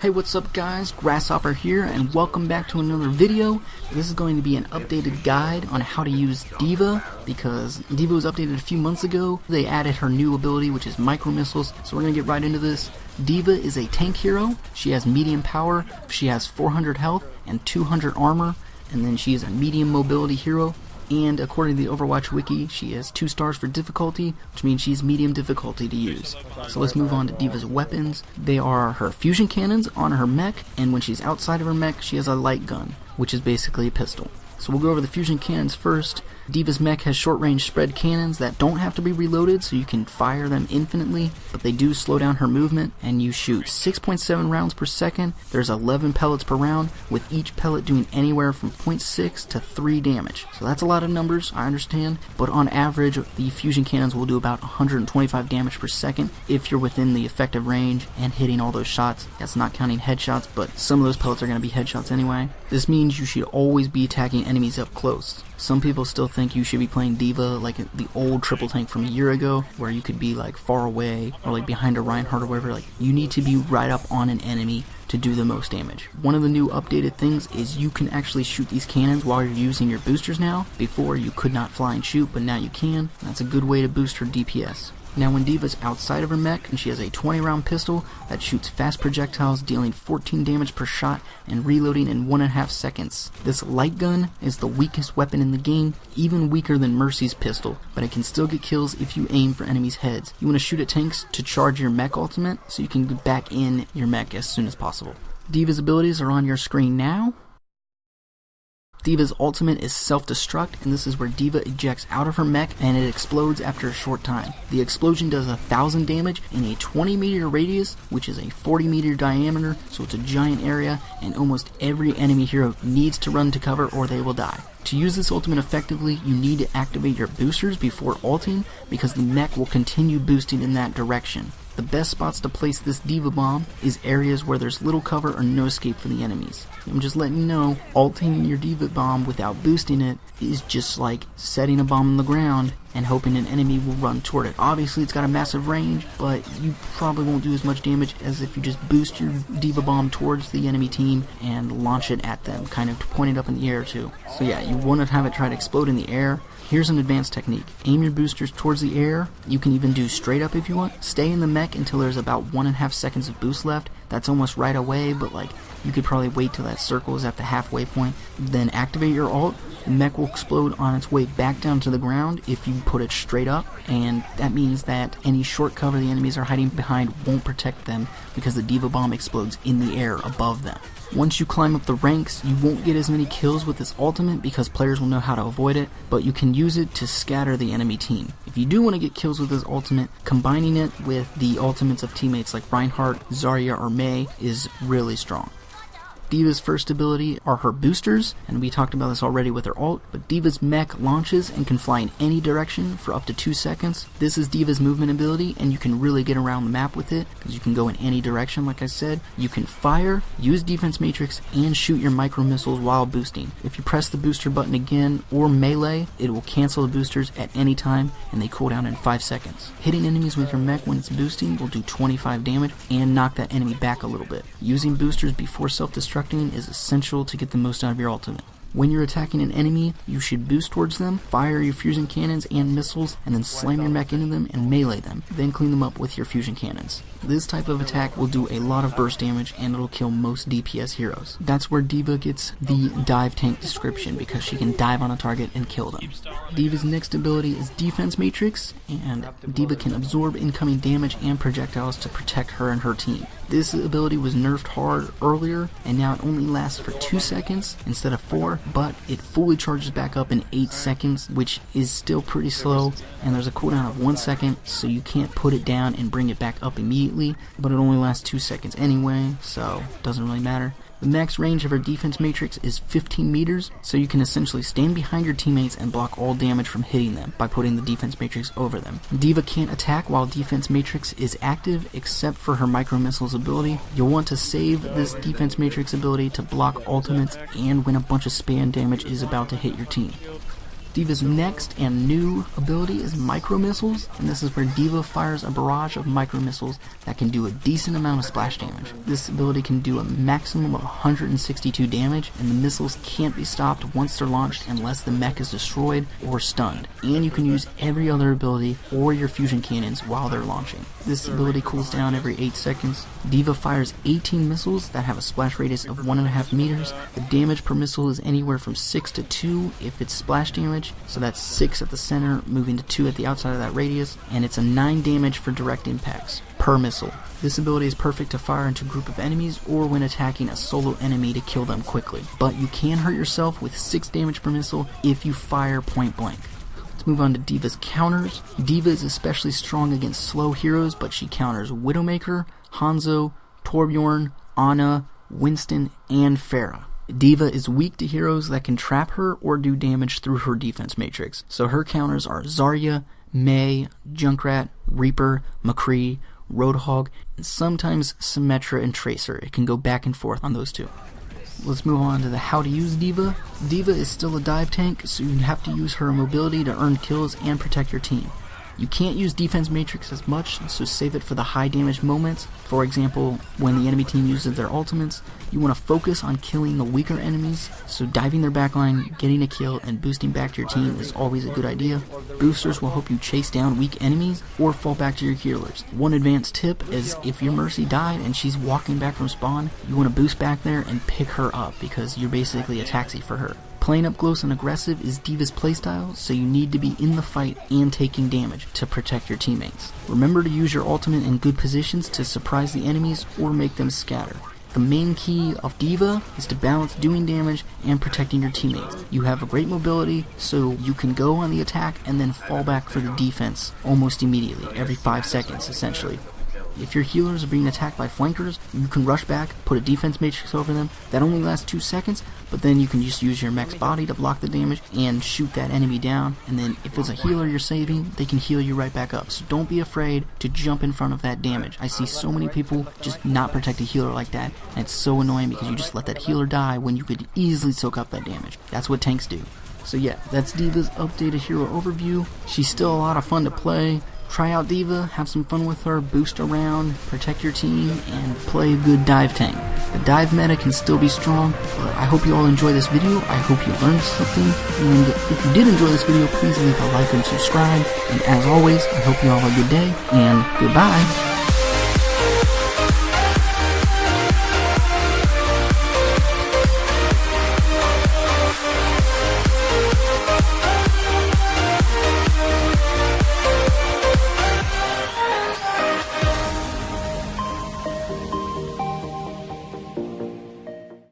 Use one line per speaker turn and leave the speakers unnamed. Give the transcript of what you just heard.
Hey, what's up guys, Grasshopper here, and welcome back to another video. This is going to be an updated guide on how to use D.VA, because D.VA was updated a few months ago. They added her new ability, which is micro missiles, so we're going to get right into this. D.VA is a tank hero. She has medium power, she has 400 health and 200 armor, and then she is a medium mobility hero. And according to the Overwatch wiki, she has 2 stars for difficulty, which means she's medium difficulty to use. So let's move on to D.VA's weapons. They are her fusion cannons on her mech, and when she's outside of her mech, she has a light gun, which is basically a pistol. So we'll go over the fusion cannons first. D.VA's mech has short-range spread cannons that don't have to be reloaded, so you can fire them infinitely, but they do slow down her movement, and you shoot 6.7 rounds per second. There's 11 pellets per round, with each pellet doing anywhere from 0.6 to 3 damage. So that's a lot of numbers, I understand, but on average, the fusion cannons will do about 125 damage per second if you're within the effective range and hitting all those shots. That's not counting headshots, but some of those pellets are going to be headshots anyway. This means you should always be attacking enemies up close. Some people still think you should be playing D.VA like the old triple tank from a year ago, where you could be like far away or like behind a Reinhardt or whatever. Like, you need to be right up on an enemy to do the most damage. One of the new updated things is you can actually shoot these cannons while you're using your boosters now. Before you could not fly and shoot, but now you can. That's a good way to boost her DPS. Now when D.VA's outside of her mech, and she has a 20 round pistol that shoots fast projectiles, dealing 14 damage per shot and reloading in 1.5 seconds. This light gun is the weakest weapon in the game, even weaker than Mercy's pistol, but it can still get kills if you aim for enemies' heads. You want to shoot at tanks to charge your mech ultimate, so you can get back in your mech as soon as possible. D.VA's abilities are on your screen now. D.VA's ultimate is self-destruct, and this is where D.VA ejects out of her mech and it explodes after a short time. The explosion does 1,000 damage in a 20 meter radius, which is a 40 meter diameter, so it's a giant area, and almost every enemy hero needs to run to cover or they will die. To use this ultimate effectively, you need to activate your boosters before ulting, because the mech will continue boosting in that direction. The best spots to place this D.VA bomb is areas where there's little cover or no escape for the enemies. I'm just letting you know, ulting your D.VA bomb without boosting it is just like setting a bomb on the ground and hoping an enemy will run toward it. Obviously it's got a massive range, but you probably won't do as much damage as if you just boost your D.VA bomb towards the enemy team and launch it at them, kind of point it up in the air too. So yeah, you want to have it try to explode in the air. Here's an advanced technique. Aim your boosters towards the air. You can even do straight up if you want. Stay in the mech until there's about 1.5 seconds of boost left. That's almost right away, but like, you could probably wait till that circle is at the halfway point. Then activate your ult. The mech will explode on its way back down to the ground if you put it straight up, and that means that any short cover the enemies are hiding behind won't protect them, because the D.VA bomb explodes in the air above them. Once you climb up the ranks, you won't get as many kills with this ultimate because players will know how to avoid it, but you can use it to scatter the enemy team. If you do want to get kills with this ultimate, combining it with the ultimates of teammates like Reinhardt, Zarya, or Mei is really strong. D.VA's first ability are her boosters, and we talked about this already with her ult, but D.VA's mech launches and can fly in any direction for up to 2 seconds. This is D.VA's movement ability, and you can really get around the map with it, because you can go in any direction like I said. You can fire, use defense matrix, and shoot your micro missiles while boosting. If you press the booster button again or melee, it will cancel the boosters at any time, and they cool down in 5 seconds. Hitting enemies with your mech when it's boosting will do 25 damage and knock that enemy back a little bit. Using boosters before self-destruct is essential to get the most out of your ultimate. When you're attacking an enemy, you should boost towards them, fire your fusion cannons and missiles, and then slam your mech into them and melee them, then clean them up with your fusion cannons. This type of attack will do a lot of burst damage, and it'll kill most DPS heroes. That's where D.VA gets the dive tank description, because she can dive on a target and kill them. D.VA's next ability is defense matrix, and D.VA can absorb incoming damage and projectiles to protect her and her team. This ability was nerfed hard earlier, and now it only lasts for 2 seconds instead of 4, but it fully charges back up in 8 seconds, which is still pretty slow, and there's a cooldown of 1 second, so you can't put it down and bring it back up immediately, but it only lasts 2 seconds anyway, so it doesn't really matter. The max range of her defense matrix is 15 meters, so you can essentially stand behind your teammates and block all damage from hitting them by putting the defense matrix over them. D.VA can't attack while defense matrix is active except for her micro missiles ability. You'll want to save this defense matrix ability to block ultimates and when a bunch of spam damage is about to hit your team. D.Va's next and new ability is micro missiles, and this is where D.Va fires a barrage of micro missiles that can do a decent amount of splash damage. This ability can do a maximum of 162 damage, and the missiles can't be stopped once they're launched unless the mech is destroyed or stunned. And you can use every other ability or your fusion cannons while they're launching. This ability cools down every 8 seconds. D.Va fires 18 missiles that have a splash radius of 1.5 meters. The damage per missile is anywhere from 6 to 2 if it's splash damage. So that's 6 at the center, moving to 2 at the outside of that radius, and it's a 9 damage for direct impacts per missile. This ability is perfect to fire into a group of enemies or when attacking a solo enemy to kill them quickly. But you can hurt yourself with 6 damage per missile if you fire point blank. Let's move on to D.Va's counters. D.Va is especially strong against slow heroes, but she counters Widowmaker, Hanzo, Torbjorn, Ana, Winston, and Pharah. D.Va is weak to heroes that can trap her or do damage through her defense matrix, so her counters are Zarya, Mei, Junkrat, Reaper, McCree, Roadhog, and sometimes Symmetra and Tracer. It can go back and forth on those two. Let's move on to the how to use D.Va. D.Va is still a dive tank, so you have to use her mobility to earn kills and protect your team. You can't use defense matrix as much, so save it for the high damage moments. For example, when the enemy team uses their ultimates, you want to focus on killing the weaker enemies, so diving their backline, getting a kill, and boosting back to your team is always a good idea. Boosters will help you chase down weak enemies or fall back to your healers. One advanced tip is if your Mercy died and she's walking back from spawn, you want to boost back there and pick her up because you're basically a taxi for her. Playing up close and aggressive is D.Va's playstyle, so you need to be in the fight and taking damage to protect your teammates. Remember to use your ultimate in good positions to surprise the enemies or make them scatter. The main key of D.Va is to balance doing damage and protecting your teammates. You have a great mobility, so you can go on the attack and then fall back for the defense almost immediately, every 5 seconds essentially. If your healers are being attacked by flankers, you can rush back, put a defense matrix over them. That only lasts 2 seconds, but then you can just use your mech's body to block the damage and shoot that enemy down. And then if it's a healer you're saving, they can heal you right back up. So don't be afraid to jump in front of that damage. I see so many people just not protect a healer like that, and it's so annoying because you just let that healer die when you could easily soak up that damage. That's what tanks do. So yeah, that's D.Va's updated hero overview. She's still a lot of fun to play. Try out D.Va, have some fun with her, boost around, protect your team, and play a good dive tank. The dive meta can still be strong, but I hope you all enjoy this video. I hope you learned something, and if you did enjoy this video, please leave a like and subscribe. And as always, I hope you all have a good day, and goodbye.